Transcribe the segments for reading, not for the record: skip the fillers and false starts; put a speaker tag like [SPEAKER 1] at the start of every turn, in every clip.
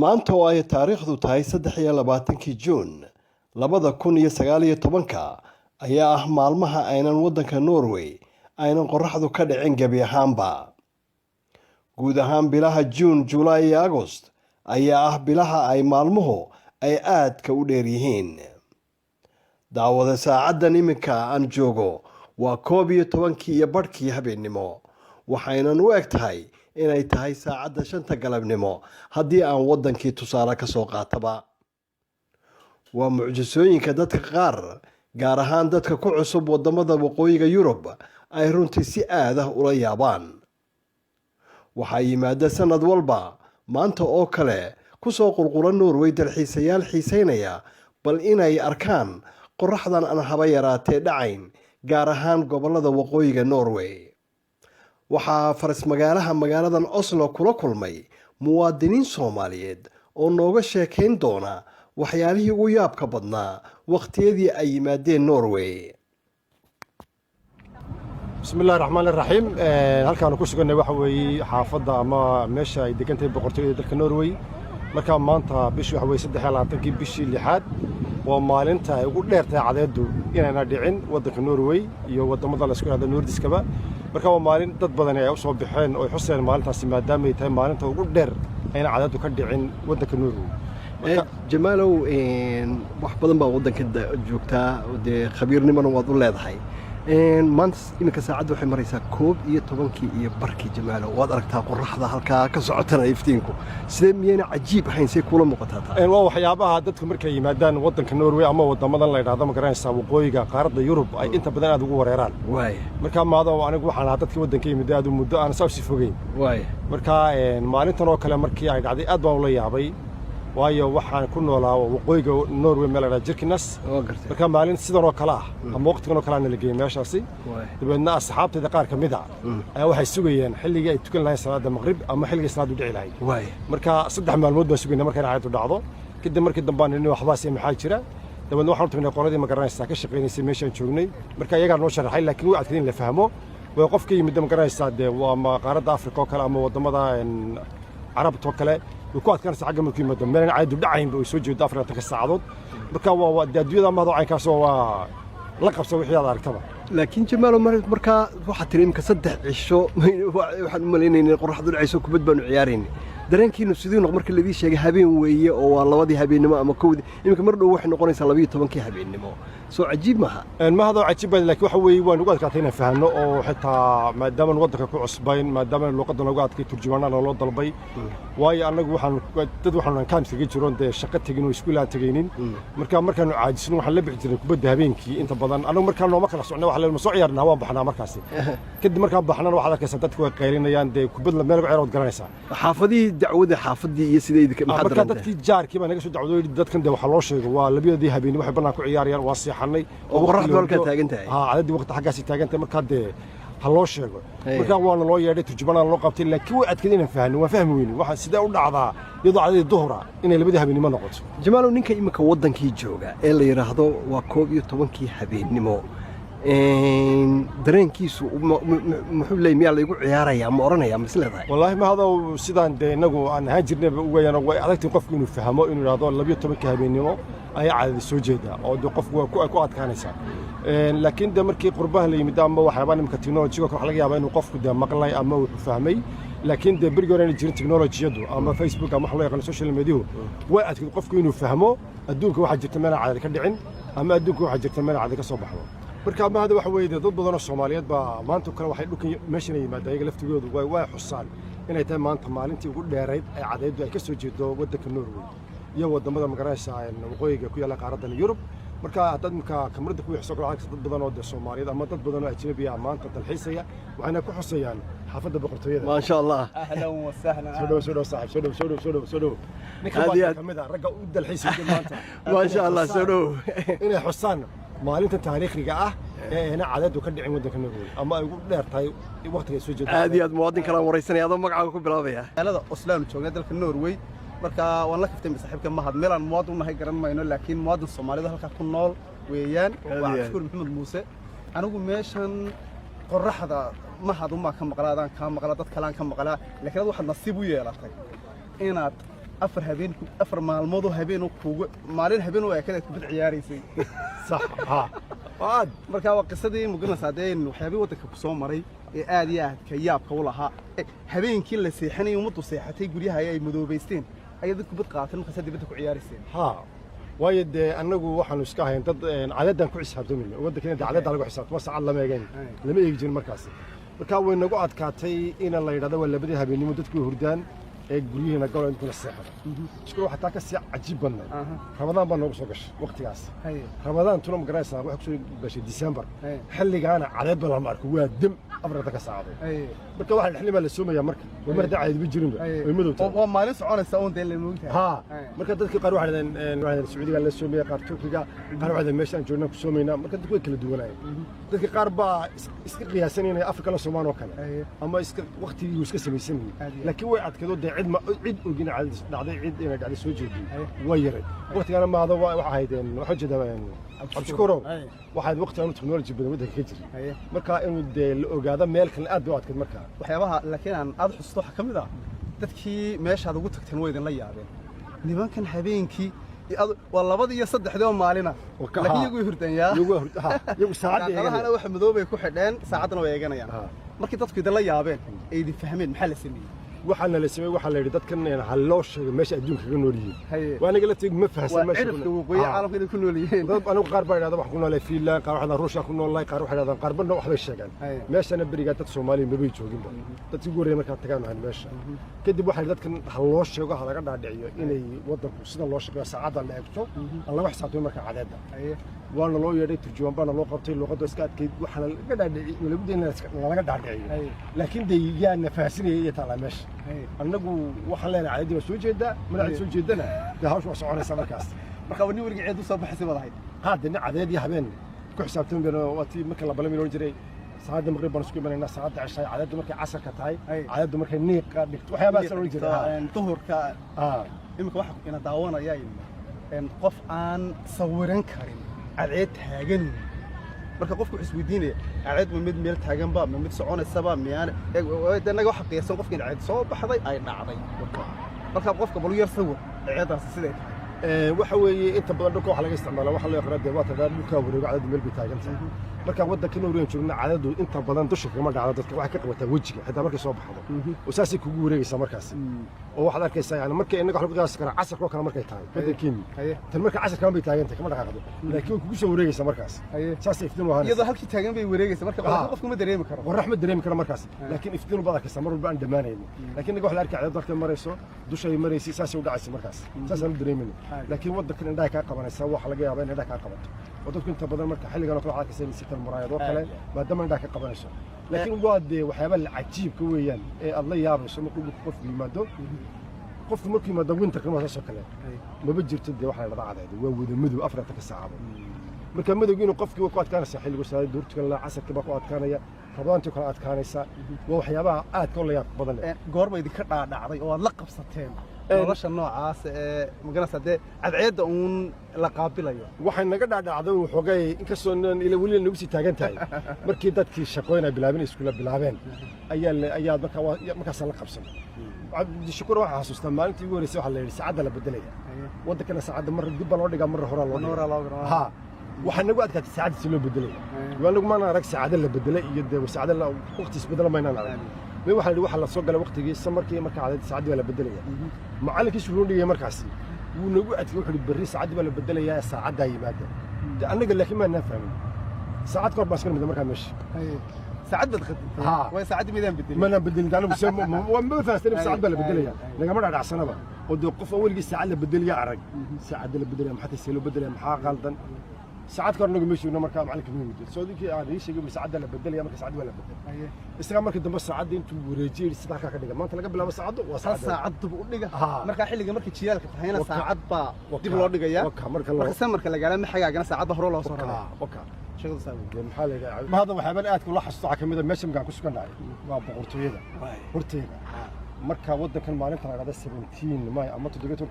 [SPEAKER 1] maanta oo ay taariikhdu tahay 23 Juun 2019 ayaa ah maalmaha aynan waddanka Norway aynan qorraxdu ka dhicin gebi ahaanba. Guud ahaan bilaha Juun, July iyo August ayaa ah bilaha ay maalmuhu ay aadka u dheer yihiin. Daawada saacadan iminka aan joogo waa 11 iyo badhkii habeenimo, waxaynan u eg tahay inay tahay saacadda 5 galabnimo haddii aan waddankii tusaale ka soo qaataba. Waa mucjisooyinka dadka qaar, gaar ahaan dadka ku cusub wadamada waqooyiga Yurub, ay runtii si aad ah ula yaabaan. Waxaa yimaada sanad walba maanta oo kale ku soo qulqula Norway dalxiisayaal xiiseynaya bal inay arkaan qorraxdan aan haba yaraatee dhacayn, gaar ahaan gobolada waqooyiga Norway. waxaa faras magaaladan Oslo kula kulmay muwaadiniin Soomaaliyeed oo nooga sheekayn doona waxyaalihii ugu yaabka badnaa waqtiyadii ay yimaadeen Norway.
[SPEAKER 2] Bismillahir Rahmanir Rahim. halkaan ku suganay waxa weeye xaafadda ama meesha ay degan tahay boqortooyada dalka Norway. marka maanta bishii waxa weeye 23 bishii 6 waa maalinta ay ugu dheertahay cadeedu inayna dhicin waddanka Norway iyo wadamada la isku yiraahdo Nordiskaba. marka waa maalin dad badan ay u soo baxeen oo xuseen maalintaasi maadaama ay tahay maalinta ugu dheer ayna cadeedu ka dhicin waddanka Norway.
[SPEAKER 1] Jamaalow, wax badan baa waddanka joogtaa oo khabiirnimana waad u leedahay. maanta iminka saacaddu waxay maraysaa 11 iyo barkii. Jamaalow, waad aragtaa qorraxda halkaa ka socotana iftiinku sidee miyayna cajiib ahayn say kula muuqataa?
[SPEAKER 2] waa waxyaabaha dadku markay yimaadaan waddanka Norway ama wadamadan la yiraahdo ma garanaysaa waqooyiga qaaradda Yurub ay inta badan aad ugu wareeraan. marka maadaama anigu waxaan ahaa dadkii waddanka yimid aad u muddo aan soo fogeyn. marka maalintan oo kale markii ay dhacday aad baan ula yaabay, waayo waxaan ku noolaa waqooyiga Norway meel la Jirkinas. marka maalin sidan oo kale ah ama waqtigan oo kale aan la geeyay meeshaasi. dabeedna asxaabtayda qaar kamid ah ayaa waxay sugayeen xilliga ay tukan lahayn salaada maghrib ama xilliga salaadu dhici lahayd. marka 3 maalmood baan sugaynay markay caayadu dhacdo. kadib markii dambe aan inuu waxba si maxaa jira. dabeedna waxaan tagnay qoladii ma garanaysaa ka shaqeynayay meeshaan joognay. marka iyaga noo sharaxay laakiin way adkeeyeen la fahmo. way qofka yimid ma garanaysaa waa qaaradda Afrika oo kale ama wadamada Carabta oo kale ku adkaanaysa xagga markii madam meel caayadu dhacayn bay soo jeedo 4 saacadood. marka waa dadweynaha ma hadoo caynkaas waa la qabso wixii aad aragtaba.
[SPEAKER 1] laakiin Jamaalow, marka waxa tirimka 3 cisho waxaan u maleynaynaa qorraxdu dhacayso kubad baan u ciyaaraynay. dareenkiinu sidii noqon markii la idin sheegay habeen weeye oo waa 2 habeenimo ama 1 iminka mar dhow waxay noqonaysaa 12 habeenimo. soo cajiib maaha?
[SPEAKER 2] ma hadoo cajiib baa, laakiin waxa weeye waan ugu adkaatay inaan fahanno oo xitaa maadaama waddanka ku cusbayn maadaama luqadda lagu adkay turjumaanana loo dalbay. waayo anagu waxaan kaamsiga jiroon shaqo tagin oo iskuul aan tagaynin. markaanu caajisno waxaan la bixi jirnay kubadda habeenkii inta badan. anagu markaan nooma kala socnay waxa la soo ciyaarnaa waan baxnaa markaasi. kadib markaan baxnana waxaad arkaysaa dadku way qaylinayaan kubadda meel ciyaar wad garanaysaa.
[SPEAKER 1] xaafadii dacwada xaafadii iyo sideedii maxaa
[SPEAKER 2] marka dadkii jaarkii baa naga soo dacwooday dadkan waxa loo sheegay waa 2 habeenimo waxay banaan ku ciyaarayaan waa seexanay
[SPEAKER 1] oo qorraxdu halka taagan tahay.
[SPEAKER 2] caadadii waqti xaggaasi taagan tahay. marka ha loo sheego. marka waana loo yeedhay turjumaanana loo qabtay, laakiin way adkeeyeen inaan fahno waan fahmi weyn waxa sidee u dhacdaa iyadoo caadadii duhura inay 2 habeenimo noqoto.
[SPEAKER 1] Jamaalow, ninka iminka waddankii jooga ee la yiraahdo waa 11 habeenimo, dareenkiisu muxuu leeyahay? miyaa la igu ciyaarayaa ma oranaya ma isleedahay?
[SPEAKER 2] wallaahi ma hadoo sidaan inagu aan ahaan jirnay uga yana way adagtay qofku inuu fahmo inuu yiraahdo 12 habeenimo ayaa caadada soo jeeda oo qofku ku adkaanaysa. laakiin markii qurbaha la yimid ama waxyaabo nimka technology waxa laga yaabaa inuu qofku maqlay ama uu fahmay. laakiin berigi hore jirin technology-yadu ama Facebook ama wax loo yaqaan social media way adkeeyay qofku inuu fahmo adduunka waxa jirta meel caadada ka dhicin ama adduunka waxa jirta meel caadada ka soo baxdo. marka ma hada waxa weeye dad badan oo Soomaaliyeed baa maanta kale waxay dhulkan meeshan yimaadeen iyaga laftigoodu way xusaan inay tahay maanta maalintii ugu dheerayd ay cadeedu ay ka soo jeedo waddanka Norway iyo wadamada ma garanaysaa waqooyiga ku yaala qaaradda Yurub. marka dad kamarada ku wixii soo dad badan oo Soomaaliyeed ama dad badan oo ajnabi ah maanta dalxiisaya waxayna ku xusayaan xaafadda boqortooyada.
[SPEAKER 1] ma sha Allah.
[SPEAKER 3] ahlan wa sahlan.
[SPEAKER 2] soo saaxiib soo dhow. ninka kamida ragga u dalxiisaya maanta.
[SPEAKER 1] ma sha Allah, soo dhow.
[SPEAKER 2] inay xusaan maalinta taariikhiga ah ee ayna caadadu ka dhicin waddanka Norway ama ay ugu dheertahay waqtiga soo jeedo.
[SPEAKER 1] aad iyo aad muwaadin kala wareysanaya adoo magacaaga ku bilaabaya.
[SPEAKER 3] magaalada Oslo jooga dalka Norway. marka waan la kaftay saaxiibka Mahad meelan muwaadin nahay garan mayno, laakiin muwaadin Soomaalida halka ku nool weeyaan waa Cabdi Maxamed Muuse. anigu meeshan qorraxda Mahad uma ka maqlaadaan ka maqla dad kale aan ka maqlaa, laakiin waxaad nasiib u yeelatay inaad afar habeen afar maalmood oo habeen oo kuugu maalin habeen oo ay kala kubad ciyaaraysay
[SPEAKER 2] صح ها واد
[SPEAKER 3] marka waa qisadii muganasaadeyn waxyaabay wadanka ku soo maray ee aad iyo aad ka yaabka u lahaa habeenkii la seexanay umadu seexatay guryaha ay madoobaysteen ayada kubad qaateen qisada dibadda ku ciyaarayseen
[SPEAKER 2] ها وايد anagu waxaanu iska hayn dad caadadan ku xisaabtamay wadanka caadada lagu xisaabtamo saacad lama eegeen lama eegi jirin markaas marka way nagu adkaatay in la yiraahdo waa labadii habeenimo dadku hurdaan ee guryaheena galaan kula seexda isku waxa taa ka si cajiib badna ramadaan baa noogu soo gashay waqtigaas ramadaan tuna magaraysaa waxa ku soo gashay December xilligaana cadeed baa la marko waa dam afarta ka saacado marka waxa xilliga la soomayaa marka mar daacad ma jirin way madowta
[SPEAKER 3] oo maalin soconaysa oo deel la moogtahay
[SPEAKER 2] ha marka dadka qaar waxa yiraahdeen Sacuudiga la soomeeyaa qaar Turkiga qaar waxa meeshan joogna ku soomeynaa marka dadku way kala duwanaayeen dadka qaar baa iska qiyaasan inay Afrika la soomaan oo kale ama iska waqtigii iska sameeysan laakiin way adkado عيد وجينا على دعدي عيد إنا قاعد يسوي جدي ويرد وقت أنا ما هذا واحد وحجة ده يعني أشكره واحد وقت أنا تكنولوجي بدنا وده كتير مركا إنه الأوجاده مالك الأد وقت كده مركا
[SPEAKER 3] وحيابها لكن أنا أضح الصح كم ذا تذكي ماشي هذا قلت تنويد لا يعرف نبان كان حبينكي والله بدي يصدح دوم مالنا لكن يقول هردان
[SPEAKER 2] يقول ساعد
[SPEAKER 3] أنا واحد مذوبة يكون حدان ساعدنا ويانا يعني مركي تذكي ده لا يعرفين أيدي فهمين محل سنين
[SPEAKER 2] waxaana la sameeyay waxa la yiri dadkan hal loo sheegay meesha adduunka ka nool yihiin waana gala tig ma fahasan meesha
[SPEAKER 3] way caalamka ku nool yihiin
[SPEAKER 2] dad anigu qaar baa yiraahdo wax ku nool Finland qaar waxa Ruushka ku nool qaar waxa yiraahdaan qaar badna wax bay sheegaan meeshana bariga dad Soomaali ma bay joogin dad ugu horeeyay marka tagaan aan meesha kadib waxa dadkan hal loo sheego waxa laga dhaadhiciyo inay wadanku sida loo shaqeeyo saacada la eegto alla wax saabtay marka cadeeda waana loo yeeray turjumaan baa loo qabtay luqadda iska adkeyd waxa laga dhaadhiciyo lagu deynaa laga dhaadhiciyo laakiin deegaan nafaasinaya iyo taala meesha anagu waxaan leenahay caadi soo jeeda madax soo jeedana hawsh wax soconaysa markaas
[SPEAKER 3] marka wani wariga ciid u soo baxay wadahay
[SPEAKER 2] qaadina cadeed iyo habeen ku xisaabtan bino wati marka la balamiyo jiray saacada maqrib baan isku imanayna saacada cishay cadeed markay casar ka tahay cadeed markay niiqa dhigto waxyaabaha soo jiray
[SPEAKER 3] duhurka imika waxa ina daawanaya qof aan sawiran karin cadeed taagan marka qofku isweydiinaya cadeed ma mid meel taagan ba mid soconaysa ba miyaan anaga waxa qiyasan qofka cadeed soo baxday ay dhacday marka qofka bal yar sawir cadeedaas sidee tahay
[SPEAKER 2] waxa weeye inta badan dhulka waxa laga isticmaalaa waxa loo yaqaan waa tadaa dhulka wareego cadeed meel bay taagan tahay marka wadanka Norway joogna cadeedu inta badan dusha kama dhacdo dadka waxa ka qabataa wajiga xitaa markay soo baxdo oo saasi kugu wareegaysa markaas oo waxa arkaysaa yani markay inaga xalqo qiyaas kara casarka kale markay tahay badankiin tan marka casarka ma bay taagan tahay kama dhaqaaqdo laakiin kugu soo wareegaysa markaas saasi iftiin waana
[SPEAKER 3] iyadoo halkii taagan bay wareegaysa marka qofku ma dareemi karo
[SPEAKER 2] qorrax ma dareemi karo markaas laakiin iftiin badan ka samar walba aan dhamaanayno laakiin inaga waxa la arkay cadeed dadka marayso dusha ay maraysi saasi u dhacaysa markaas saasi aan dareemayno laakiin wadanka indhaha ka qabanaysa waxa laga yaabaa in indhaha ka qabato wadadku inta badan marka xilligan oo kale waxa ka sameeyay muraayad oo kale maadaama indhaha ka qabanayso laakiin waa waxyaabo la cajiib ka weeyaan ee aad la yaabayso markuu qof yimaado qofku markuu yimaado winter kama soo kale ma jirto waxa la dhacday waa wada madow afarta ka saacado marka madowgiina qofkii uu ku adkaanaysa xilligu saad duurtiga la casarka ba ku adkaanaya rabaantu kala adkaanaysa waa waxyaabaha aad ka la yaab badan
[SPEAKER 3] goorma idinka dhaadhacday oo aad la qabsateen nolosha noocaas ee maganaysa cadceedda uun la qaabilayo
[SPEAKER 2] waxay naga dhaadhacday waxoogay inkastoo ila wali nagu sii taagan tahay markii dadkii shaqooyina bilaabeen iskuula bilaabeen ayaa markaas la qabsan cabdi shukur waxa xasuustaa maalintii ugu horeysay waxa la yiri saacada la bedelaya wadankana saacada mar dib loo dhigaa mar hore loo dhigaa ha waxa nagu adkaatay saacada si loo bedelay waa lagu maana arag saacada la bedelay iyo saacada la waqti isbedel ma inaan arag ما واحد اللي واحد صقله وقت جي السمر كي مركز عدد ساعات ولا بدلية معلك إيش يقولون لي مركز ونقول أتروح للبري ساعات ولا بدلية ساعات داي مادة أنا قال لك ما نفهم ساعات كور بس كنا بدنا مركز مش
[SPEAKER 3] ساعات بدخل وساعات ميدان بدلية
[SPEAKER 2] ما أنا بدلية أنا بس ما فاهم ساعات ولا بدلية أنا مرة على السنة بقى ودو قف أول جي ساعات بدلية عرق ساعات ولا بدلية محط يسيلو بدلية محا غلطا ساعات كنا نقول مشي ونمر معلك مين سعودي كي يعني إيش يقول ساعات ولا بدلية مركز ساعات ولا بدلية استغام مركز دم ساعات دي أنتوا ورجيل ساعات كذا ما أنت لقى بلا ساعات
[SPEAKER 3] وساعات بقول لك مركز حلقة مركز شيالك هنا ساعات با دي بقول لك يا مركز مركز لقى لما حاجة أنا ساعات بهرول وصار شغل سوي
[SPEAKER 2] محل ما هذا وحبل أتكلم لاحظ الساعة كم إذا ماشي مقعد كسكن عليه ما بقرطية قرطية marka wadankan maalinta la qaaday 17 May ama toddobaad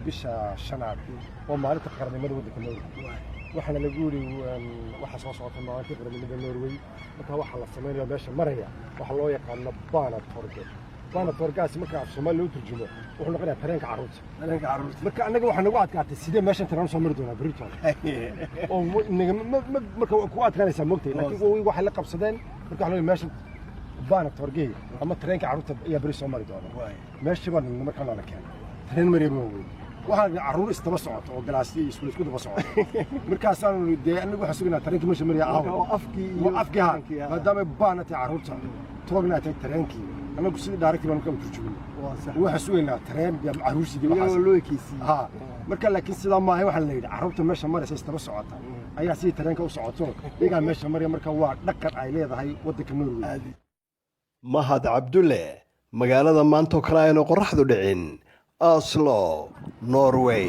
[SPEAKER 2] bisha shanaad oo maalinta qaranimada wadanka Norway waxana la guuri waxa soo socota maalinta qaranimada Norway marka waxa la sameeyo meesha maraya waxa loo yaqaan baana torge baana toorgaas marka af Soomaali loo turjumo wuxuu noqonayaa tareenka carruurta marka anaga waxaan nagu adkaatay sidee meeshan tareen soo mari doonaa berrito oo marka ku adkaanaysaa moogtay laakiin waxa la qabsadeen marka waxaan meeshan baana toorgay ama tareenka carruurta ayaa berri soo mari doona meesha baan marka la keenay tareen mareebo waxaan carruur istaba socoto oo galaasyo isku daba socoto markaas aan anagu waxaan sugnaa tareenka meesha mariya afkii maadaama baana tahay carruurta toogna tahay tareenkii anagu sidii daaragtii baan ka turjumay waxaan sugaynaa tareen carruursidii waxaas loo ekeysiyay ha marka laakiin sidaa maahay waxaa la yidhi carruurta meesha maraysa istaba socota ayaa sidii tareenka u socoto iyagaa meesha maraya marka waa dhaqan ay leedahay waddanka Norway
[SPEAKER 1] mahad cabdulle magaalada maanta oo kale aynu qorraxdu dhicin Oslo, Norway.